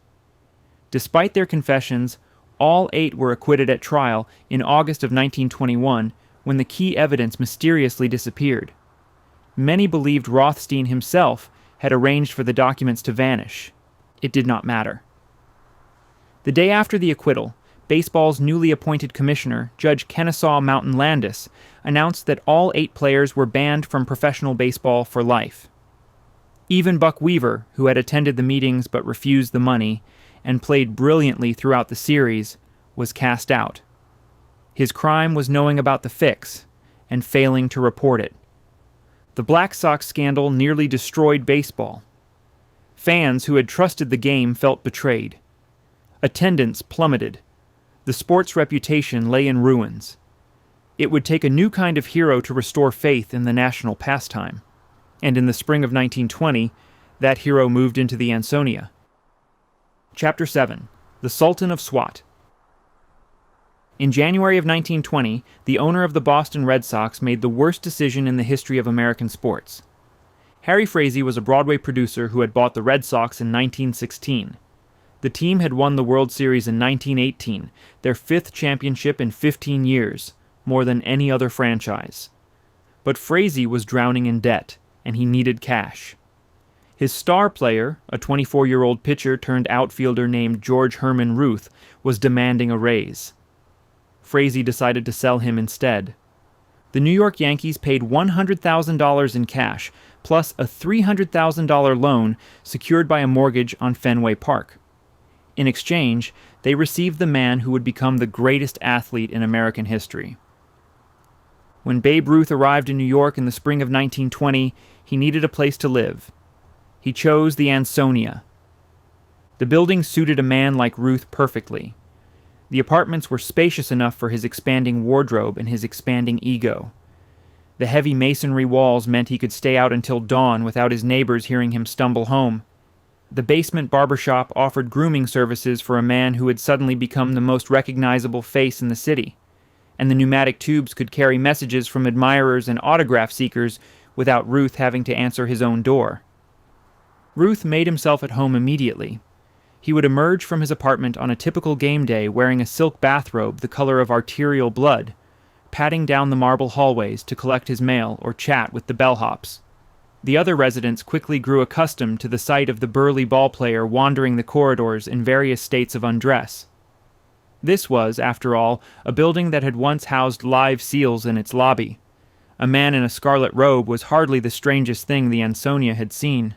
Speaker 1: Despite their confessions, all 8 were acquitted at trial in August of 1921, when the key evidence mysteriously disappeared. Many believed Rothstein himself had arranged for the documents to vanish. It did not matter. The day after the acquittal, baseball's newly appointed commissioner, Judge Kennesaw Mountain Landis, announced that all 8 players were banned from professional baseball for life. Even Buck Weaver, who had attended the meetings but refused the money, and played brilliantly throughout the series, was cast out. His crime was knowing about the fix and failing to report it. The Black Sox scandal nearly destroyed baseball. Fans who had trusted the game felt betrayed. Attendance plummeted. The sport's reputation lay in ruins. It would take a new kind of hero to restore faith in the national pastime. And in the spring of 1920, that hero moved into the Ansonia. Chapter 7. The Sultan of SWAT. In January of 1920, the owner of the Boston Red Sox made the worst decision in the history of American sports. Harry Frazee was a Broadway producer who had bought the Red Sox in 1916. The team had won the World Series in 1918, their 5th championship in 15 years, more than any other franchise. But Frazee was drowning in debt, and he needed cash. His star player, a 24-year-old pitcher turned outfielder named George Herman Ruth, was demanding a raise. Frazee decided to sell him instead. The New York Yankees paid $100,000 in cash, plus a $300,000 loan secured by a mortgage on Fenway Park. In exchange, they received the man who would become the greatest athlete in American history. When Babe Ruth arrived in New York in the spring of 1920, he needed a place to live. He chose the Ansonia. The building suited a man like Ruth perfectly. The apartments were spacious enough for his expanding wardrobe and his expanding ego. The heavy masonry walls meant he could stay out until dawn without his neighbors hearing him stumble home. The basement barbershop offered grooming services for a man who had suddenly become the most recognizable face in the city, and the pneumatic tubes could carry messages from admirers and autograph seekers without Ruth having to answer his own door. Ruth made himself at home immediately. He would emerge from his apartment on a typical game day wearing a silk bathrobe the color of arterial blood, padding down the marble hallways to collect his mail or chat with the bellhops. The other residents quickly grew accustomed to the sight of the burly ballplayer wandering the corridors in various states of undress. This was, after all, a building that had once housed live seals in its lobby. A man in a scarlet robe was hardly the strangest thing the Ansonia had seen.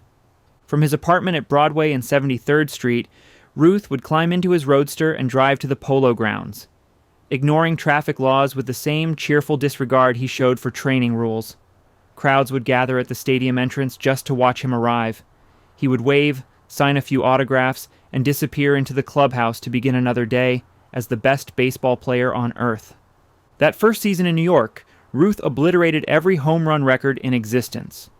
Speaker 1: From his apartment at Broadway and 73rd Street, Ruth would climb into his roadster and drive to the Polo Grounds, ignoring traffic laws with the same cheerful disregard he showed for training rules. Crowds would gather at the stadium entrance just to watch him arrive. He would wave, sign a few autographs, and disappear into the clubhouse to begin another day as the best baseball player on earth. That first season in New York, Ruth obliterated every home run record in existence.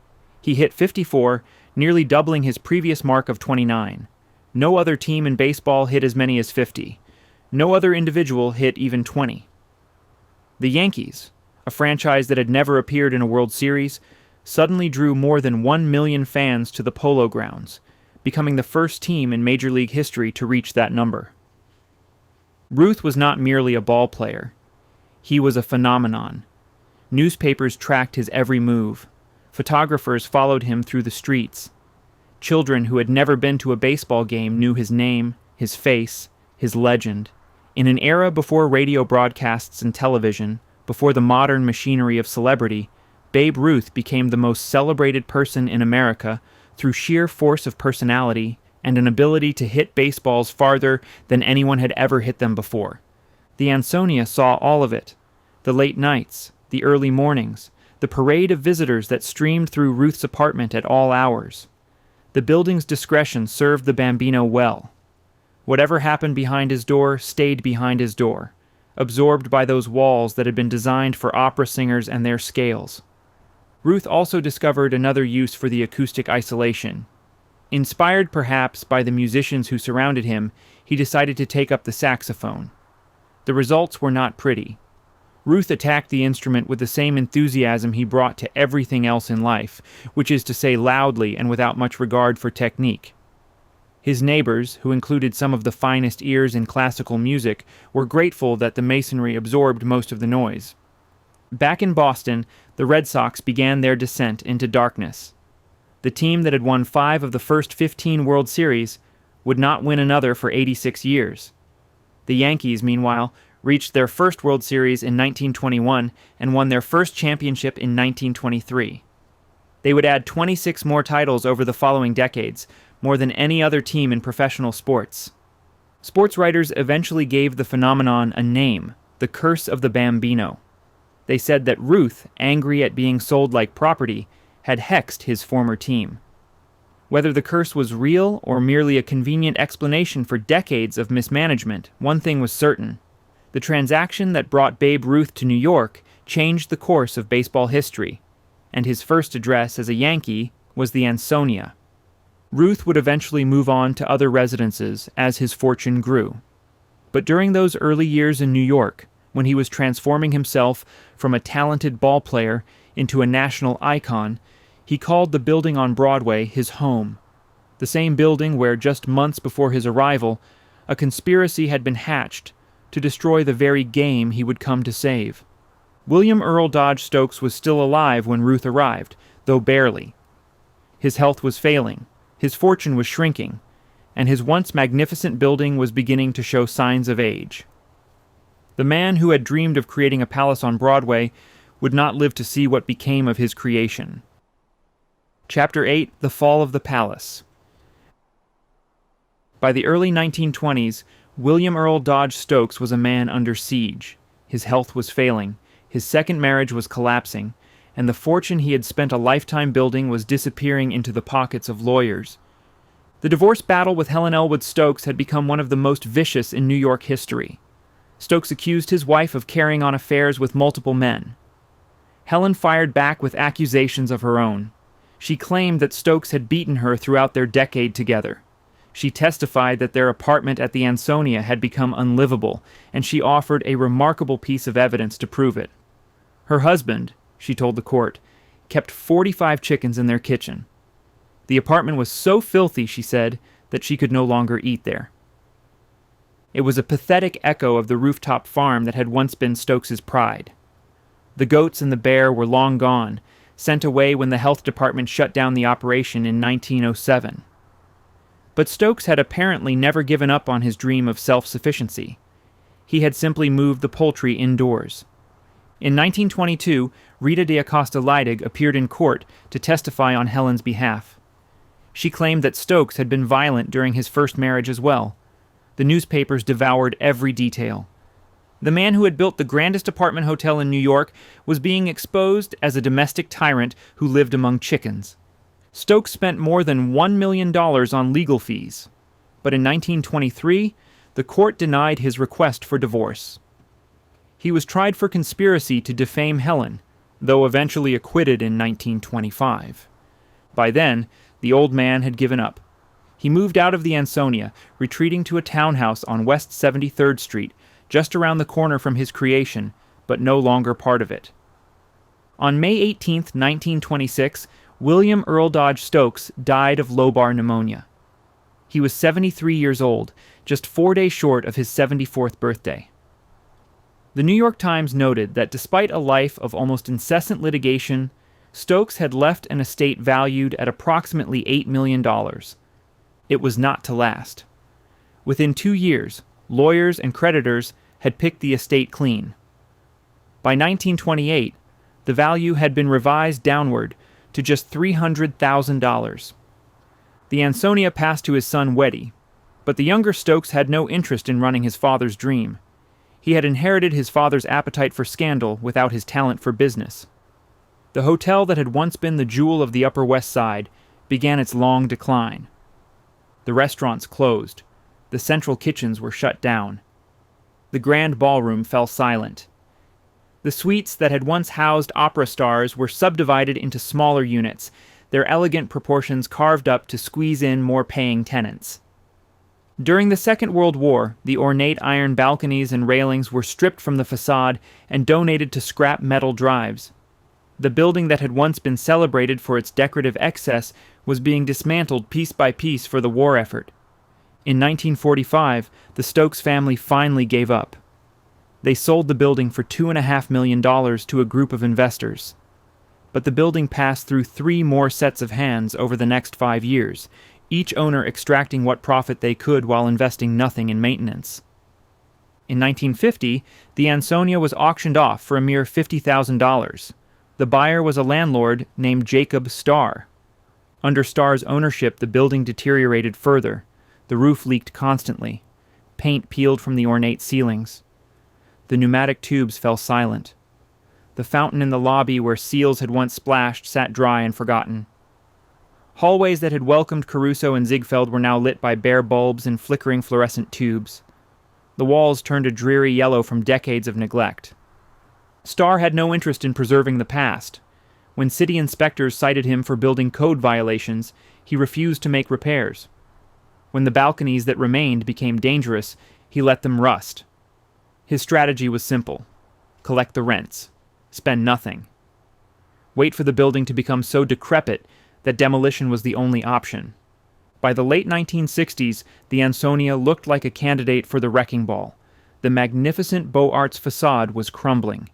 Speaker 1: He hit 54, nearly doubling his previous mark of 29. No other team in baseball hit as many as 50. No other individual hit even 20. The Yankees, a franchise that had never appeared in a World Series, suddenly drew more than 1 million fans to the Polo Grounds, becoming the first team in Major League history to reach that number. Ruth was not merely a ball player. He was a phenomenon. Newspapers tracked his every move. Photographers followed him through the streets. Children who had never been to a baseball game knew his name, his face, his legend. In an era before radio broadcasts and television, before the modern machinery of celebrity, Babe Ruth became the most celebrated person in America through sheer force of personality and an ability to hit baseballs farther than anyone had ever hit them before. The Ansonia saw all of it. The late nights, the early mornings, the parade of visitors that streamed through Ruth's apartment at all hours. The building's discretion served the Bambino well. Whatever happened behind his door stayed behind his door, absorbed by those walls that had been designed for opera singers and their scales. Ruth also discovered another use for the acoustic isolation. Inspired perhaps by the musicians who surrounded him, he decided to take up the saxophone. The results were not pretty. Ruth attacked the instrument with the same enthusiasm he brought to everything else in life, which is to say loudly and without much regard for technique. His neighbors, who included some of the finest ears in classical music, were grateful that the masonry absorbed most of the noise. Back in Boston, the Red Sox began their descent into darkness. The team that had won 5 of the first 15 World Series would not win another for 86 years. The Yankees, meanwhile, reached their first World Series in 1921 and won their first championship in 1923. They would add 26 more titles over the following decades, more than any other team in professional sports. Sports writers eventually gave the phenomenon a name, the Curse of the Bambino. They said that Ruth, angry at being sold like property, had hexed his former team. Whether the curse was real or merely a convenient explanation for decades of mismanagement, one thing was certain. The transaction that brought Babe Ruth to New York changed the course of baseball history, and his first address as a Yankee was the Ansonia. Ruth would eventually move on to other residences as his fortune grew. But during those early years in New York, when he was transforming himself from a talented ball player into a national icon, he called the building on Broadway his home, the same building where just months before his arrival, a conspiracy had been hatched to destroy the very game he would come to save. William Earl Dodge Stokes was still alive when Ruth arrived, though barely. His health was failing, his fortune was shrinking, and his once magnificent building was beginning to show signs of age. The man who had dreamed of creating a palace on Broadway would not live to see what became of his creation. Chapter 8: The Fall of the Palace. By the early 1920s, William Earl Dodge Stokes was a man under siege. His health was failing, his second marriage was collapsing, and the fortune he had spent a lifetime building was disappearing into the pockets of lawyers. The divorce battle with Helen Elwood Stokes had become one of the most vicious in New York history. Stokes accused his wife of carrying on affairs with multiple men. Helen fired back with accusations of her own. She claimed that Stokes had beaten her throughout their decade together. She testified that their apartment at the Ansonia had become unlivable, and she offered a remarkable piece of evidence to prove it. Her husband, she told the court, kept 45 chickens in their kitchen. The apartment was so filthy, she said, that she could no longer eat there. It was a pathetic echo of the rooftop farm that had once been Stokes's pride. The goats and the bear were long gone, sent away when the health department shut down the operation in 1907. But Stokes had apparently never given up on his dream of self-sufficiency. He had simply moved the poultry indoors. In 1922, Rita de Acosta Leidig appeared in court to testify on Helen's behalf. She claimed that Stokes had been violent during his first marriage as well. The newspapers devoured every detail. The man who had built the grandest apartment hotel in New York was being exposed as a domestic tyrant who lived among chickens. Stokes spent more than $1 million on legal fees, but in 1923, the court denied his request for divorce. He was tried for conspiracy to defame Helen, though eventually acquitted in 1925. By then, the old man had given up. He moved out of the Ansonia, retreating to a townhouse on West 73rd Street, just around the corner from his creation, but no longer part of it. On May 18, 1926, William Earl Dodge Stokes died of lobar pneumonia. He was 73 years old, just 4 days short of his 74th birthday. The New York Times noted that despite a life of almost incessant litigation, Stokes had left an estate valued at approximately $8 million. It was not to last. Within 2 years, lawyers and creditors had picked the estate clean. By 1928, the value had been revised downward to just $300,000. The Ansonia passed to his son Weddy, but the younger Stokes had no interest in running his father's dream. He had inherited his father's appetite for scandal without his talent for business. The hotel that had once been the jewel of the Upper West Side began its long decline. The restaurants closed. The central kitchens were shut down. The grand ballroom fell silent. The suites that had once housed opera stars were subdivided into smaller units, their elegant proportions carved up to squeeze in more paying tenants. During the Second World War, the ornate iron balconies and railings were stripped from the facade and donated to scrap metal drives. The building that had once been celebrated for its decorative excess was being dismantled piece by piece for the war effort. In 1945, the Stokes family finally gave up. They sold the building for $2.5 million to a group of investors. But the building passed through 3 more sets of hands over the next 5 years, each owner extracting what profit they could while investing nothing in maintenance. In 1950, the Ansonia was auctioned off for a mere $50,000. The buyer was a landlord named Jacob Starr. Under Starr's ownership, the building deteriorated further. The roof leaked constantly. Paint peeled from the ornate ceilings. The pneumatic tubes fell silent. The fountain in the lobby where seals had once splashed sat dry and forgotten. Hallways that had welcomed Caruso and Ziegfeld were now lit by bare bulbs and flickering fluorescent tubes. The walls turned a dreary yellow from decades of neglect. Starr had no interest in preserving the past. When city inspectors cited him for building code violations, he refused to make repairs. When the balconies that remained became dangerous, he let them rust. His strategy was simple: collect the rents, spend nothing. Wait for the building to become so decrepit that demolition was the only option. By the late 1960s, the Ansonia looked like a candidate for the wrecking ball. The magnificent Beaux Arts facade was crumbling.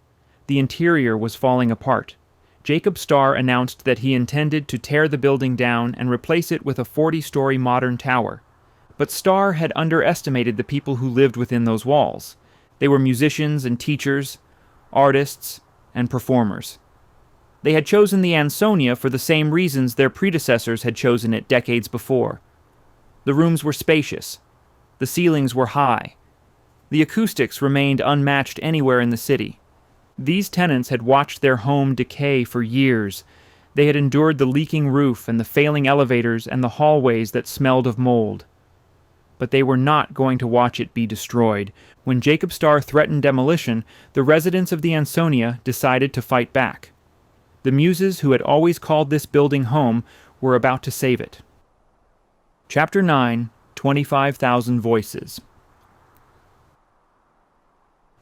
Speaker 1: The interior was falling apart. Jacob Starr announced that he intended to tear the building down and replace it with a 40-story modern tower. But Starr had underestimated the people who lived within those walls. They were musicians and teachers, artists and performers. They had chosen the Ansonia for the same reasons their predecessors had chosen it decades before. The rooms were spacious. The ceilings were high. The acoustics remained unmatched anywhere in the city. These tenants had watched their home decay for years. They had endured the leaking roof and the failing elevators and the hallways that smelled of mold. But they were not going to watch it be destroyed. When Jacob Starr threatened demolition, the residents of the Ansonia decided to fight back. The Muses, who had always called this building home, were about to save it. Chapter 9, 25,000 Voices.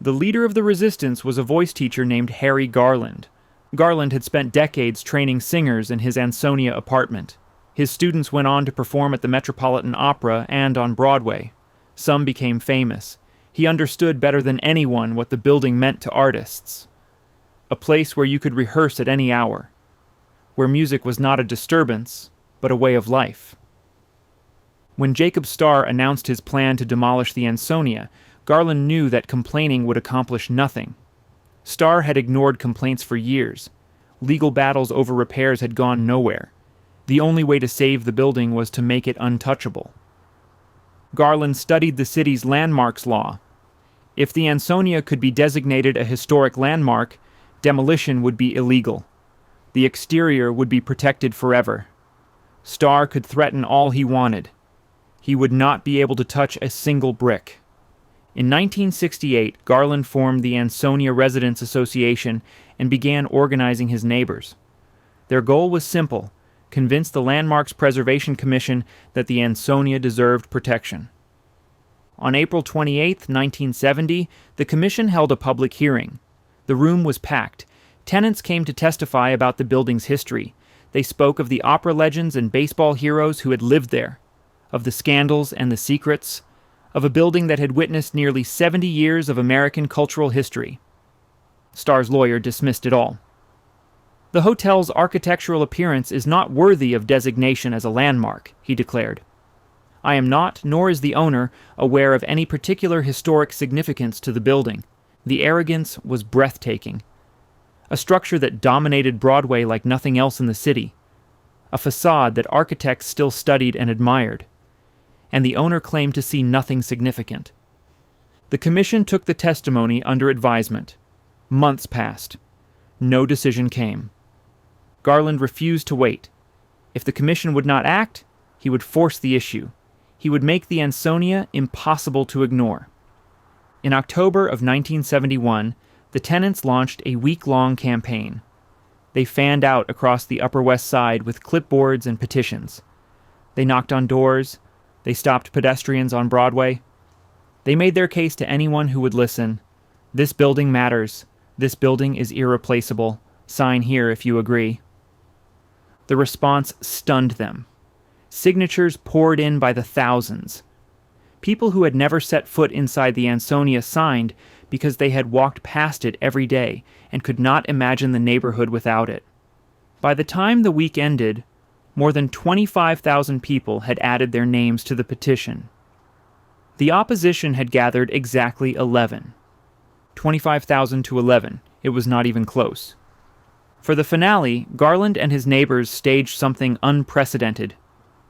Speaker 1: The leader of the resistance was a voice teacher named Harry Garland. Garland had spent decades training singers in his Ansonia apartment. His students went on to perform at the Metropolitan Opera and on Broadway. Some became famous. He understood better than anyone what the building meant to artists. A place where you could rehearse at any hour. Where music was not a disturbance, but a way of life. When Jacob Starr announced his plan to demolish the Ansonia, Garland knew that complaining would accomplish nothing. Starr had ignored complaints for years. Legal battles over repairs had gone nowhere. The only way to save the building was to make it untouchable. Garland studied the city's landmarks law. If the Ansonia could be designated a historic landmark, demolition would be illegal. The exterior would be protected forever. Starr could threaten all he wanted. He would not be able to touch a single brick. In 1968, Garland formed the Ansonia Residents Association and began organizing his neighbors. Their goal was simple: convince the Landmarks Preservation Commission that the Ansonia deserved protection. On April 28, 1970, the commission held a public hearing. The room was packed. Tenants came to testify about the building's history. They spoke of the opera legends and baseball heroes who had lived there, of the scandals and the secrets, of a building that had witnessed nearly 70 years of American cultural history. Starr's lawyer dismissed it all. The hotel's architectural appearance is not worthy of designation as a landmark, he declared. I am not, nor is the owner, aware of any particular historic significance to the building. The arrogance was breathtaking. A structure that dominated Broadway like nothing else in the city. A facade that architects still studied and admired. And the owner claimed to see nothing significant. The commission took the testimony under advisement. Months passed. No decision came. Garland refused to wait. If the commission would not act, he would force the issue. He would make the ansonia impossible to ignore. In October of 1971, the tenants launched a week-long campaign. They fanned out across the Upper West Side with clipboards and petitions. They knocked on doors. They stopped pedestrians on Broadway. They made their case to anyone who would listen. This building matters. This building is irreplaceable. Sign here if you agree. The response stunned them. Signatures poured in by the thousands. People who had never set foot inside the ansonia signed because they had walked past it every day and could not imagine the neighborhood without it. By the time the week ended, more than 25,000 people had added their names to the petition. The opposition had gathered exactly 11. 25,000 to 11. It was not even close. For the finale, Garland and his neighbors staged something unprecedented.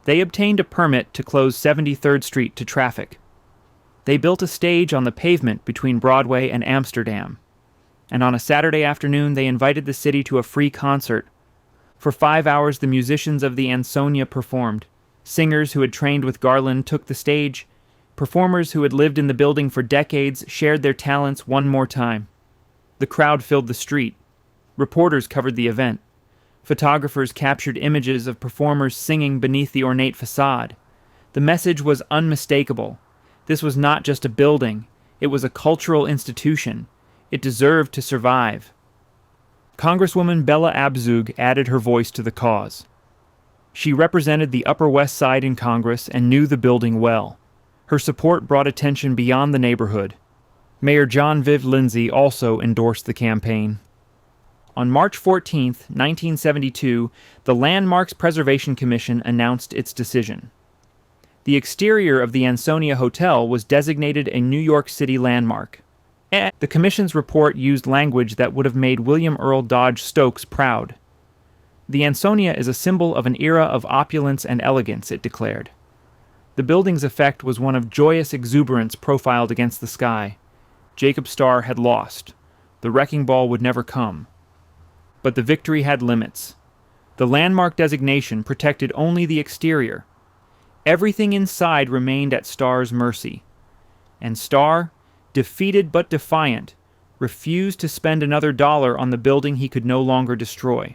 Speaker 1: They obtained a permit to close 73rd Street to traffic. They built a stage on the pavement between Broadway and Amsterdam. And on a Saturday afternoon, they invited the city to a free concert. For 5 hours, the musicians of the ansonia performed. Singers who had trained with Garland took the stage. Performers who had lived in the building for decades shared their talents one more time. The crowd filled the street. Reporters covered the event. Photographers captured images of performers singing beneath the ornate facade. The message was unmistakable. This was not just a building. It was a cultural institution. It deserved to survive. Congresswoman Bella Abzug added her voice to the cause. She represented the Upper West Side in Congress and knew the building well. Her support brought attention beyond the neighborhood. Mayor John Viv Lindsay also endorsed the campaign. On March 14, 1972, the Landmarks Preservation Commission announced its decision. The exterior of the Ansonia Hotel was designated a New York City landmark. The commission's report used language that would have made William Earl Dodge Stokes proud. The Ansonia is a symbol of an era of opulence and elegance, it declared. The building's effect was one of joyous exuberance profiled against the sky. Jacob Starr had lost. The wrecking ball would never come. But the victory had limits. The landmark designation protected only the exterior. Everything inside remained at Starr's mercy. And Starr, defeated but defiant, refused to spend another dollar on the building he could no longer destroy.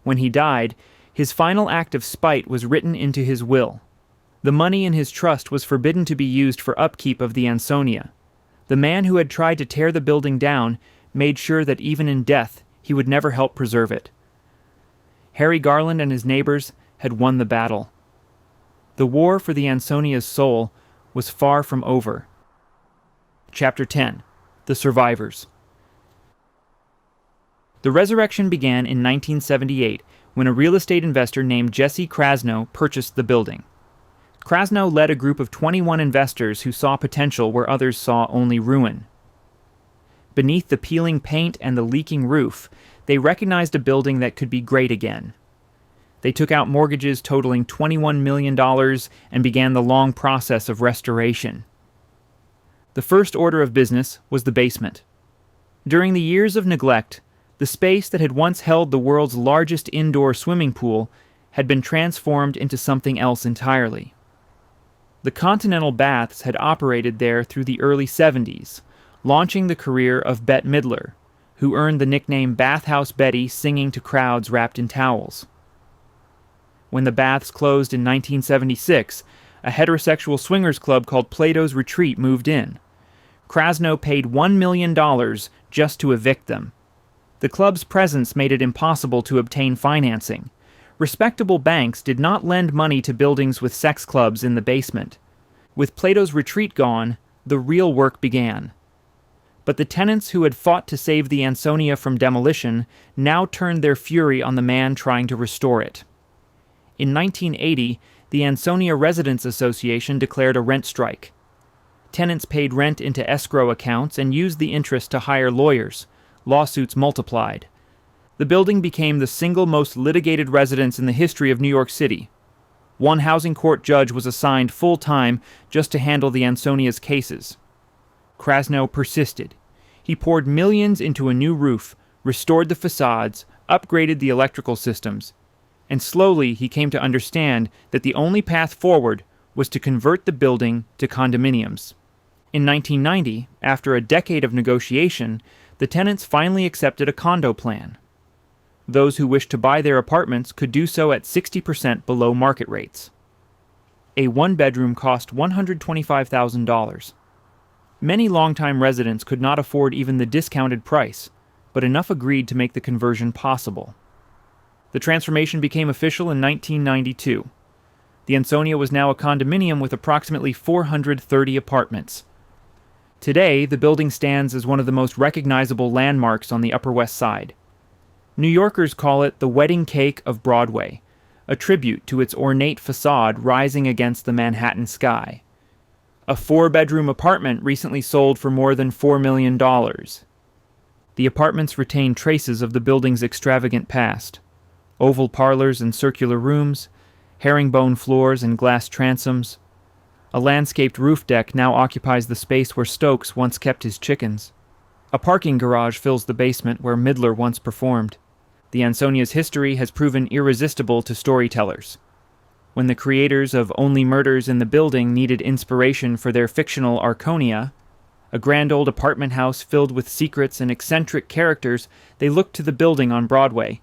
Speaker 1: When he died, his final act of spite was written into his will. The money in his trust was forbidden to be used for upkeep of the Ansonia. The man who had tried to tear the building down made sure that even in death, he would never help preserve it. Harry Garland and his neighbors had won the battle. The war for the Ansonia's soul was far from over. Chapter 10. The Survivors. The resurrection began in 1978 when a real estate investor named Jesse Krasno purchased the building. Krasno led a group of 21 investors who saw potential where others saw only ruin. Beneath the peeling paint and the leaking roof, they recognized a building that could be great again. They took out mortgages totaling $21 million and began the long process of restoration. The first order of business was the basement. During the years of neglect, the space that had once held the world's largest indoor swimming pool had been transformed into something else entirely. The Continental Baths had operated there through the early 70s, launching the career of Bette Midler, who earned the nickname Bathhouse Betty, singing to crowds wrapped in towels. When the baths closed in 1976, a heterosexual swingers club called Plato's Retreat moved in. Krasno paid $1 million just to evict them. The club's presence made it impossible to obtain financing. Respectable banks did not lend money to buildings with sex clubs in the basement. With Plato's Retreat gone, the real work began. But the tenants who had fought to save the Ansonia from demolition now turned their fury on the man trying to restore it. In 1980, the Ansonia Residents Association declared a rent strike. Tenants paid rent into escrow accounts and used the interest to hire lawyers. Lawsuits multiplied. The building became the single most litigated residence in the history of New York City. One housing court judge was assigned full-time just to handle the Ansonia's cases. Krasno persisted. He poured millions into a new roof, restored the facades, upgraded the electrical systems, and slowly he came to understand that the only path forward was to convert the building to condominiums. In 1990, after a decade of negotiation, the tenants finally accepted a condo plan. Those who wished to buy their apartments could do so at 60% below market rates. A one-bedroom cost $125,000. Many longtime residents could not afford even the discounted price, but enough agreed to make the conversion possible. The transformation became official in 1992. The Ansonia was now a condominium with approximately 430 apartments. Today, the building stands as one of the most recognizable landmarks on the Upper West Side. New Yorkers call it the wedding cake of Broadway, a tribute to its ornate facade rising against the Manhattan sky. A 4-bedroom apartment recently sold for more than $4 million. The apartments retain traces of the building's extravagant past. Oval parlors and circular rooms, herringbone floors and glass transoms. A landscaped roof deck now occupies the space where Stokes once kept his chickens. A parking garage fills the basement where Midler once performed. The Ansonia's history has proven irresistible to storytellers. When the creators of Only Murders in the Building needed inspiration for their fictional Arconia, a grand old apartment house filled with secrets and eccentric characters, they looked to the building on Broadway.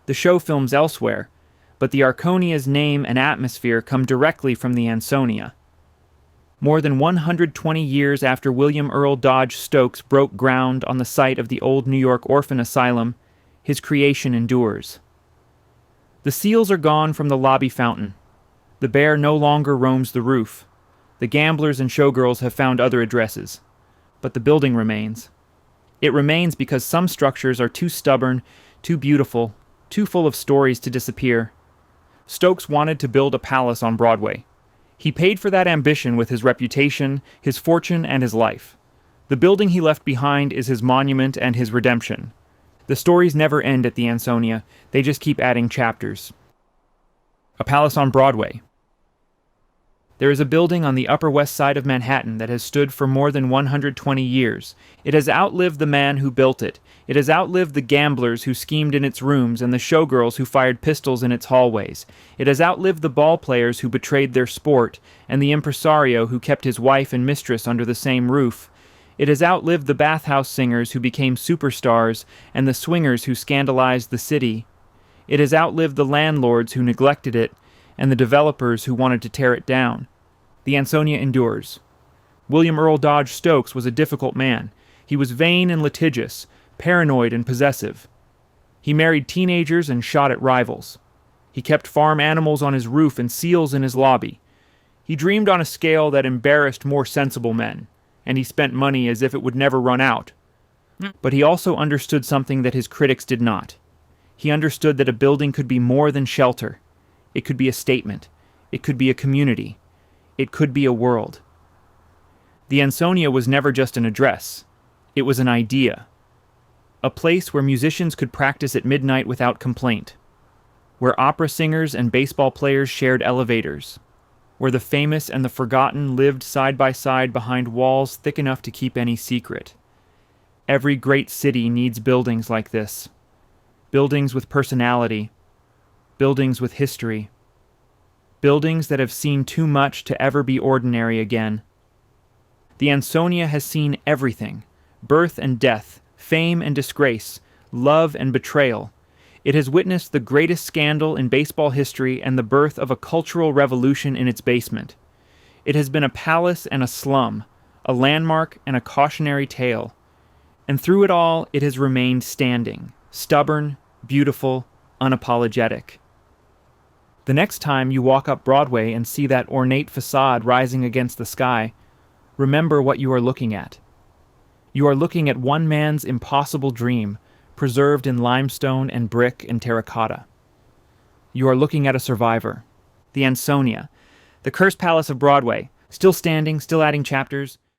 Speaker 1: The show films elsewhere, but the Arconia's name and atmosphere come directly from the Ansonia. More than 120 years after William Earl Dodge Stokes broke ground on the site of the old New York Orphan Asylum, his creation endures. The seals are gone from the lobby fountain. The bear no longer roams the roof. The gamblers and showgirls have found other addresses. But the building remains. It remains because some structures are too stubborn, too beautiful, too full of stories to disappear. Stokes wanted to build a palace on Broadway. He paid for that ambition with his reputation, his fortune, and his life. The building he left behind is his monument and his redemption. The stories never end at the Ansonia, they just keep adding chapters. A palace on Broadway. There is a building on the Upper West Side of Manhattan that has stood for more than 120 years. It has outlived the man who built it. It has outlived the gamblers who schemed in its rooms and the showgirls who fired pistols in its hallways. It has outlived the ball players who betrayed their sport and the impresario who kept his wife and mistress under the same roof. It has outlived the bathhouse singers who became superstars and the swingers who scandalized the city. It has outlived the landlords who neglected it and the developers who wanted to tear it down. The Ansonia endures. William Earl Dodge Stokes was a difficult man. He was vain and litigious, paranoid and possessive. He married teenagers and shot at rivals. He kept farm animals on his roof and seals in his lobby. He dreamed on a scale that embarrassed more sensible men, and he spent money as if it would never run out. But he also understood something that his critics did not. He understood that a building could be more than shelter. It could be a statement. It could be a community. It could be a world. The Ansonia was never just an address. It was an idea. A place where musicians could practice at midnight without complaint. Where opera singers and baseball players shared elevators. Where the famous and the forgotten lived side by side behind walls thick enough to keep any secret. Every great city needs buildings like this. Buildings with personality. Buildings with history. Buildings that have seen too much to ever be ordinary again. The Ansonia has seen everything. Birth and death, fame and disgrace, love and betrayal. It has witnessed the greatest scandal in baseball history and the birth of a cultural revolution in its basement. It has been a palace and a slum, a landmark and a cautionary tale. And through it all, it has remained standing, stubborn, beautiful, unapologetic. The next time you walk up Broadway and see that ornate facade rising against the sky, remember what you are looking at. You are looking at one man's impossible dream, preserved in limestone and brick and terracotta. You are looking at a survivor. The Ansonia, the cursed palace of Broadway, still standing, still adding chapters,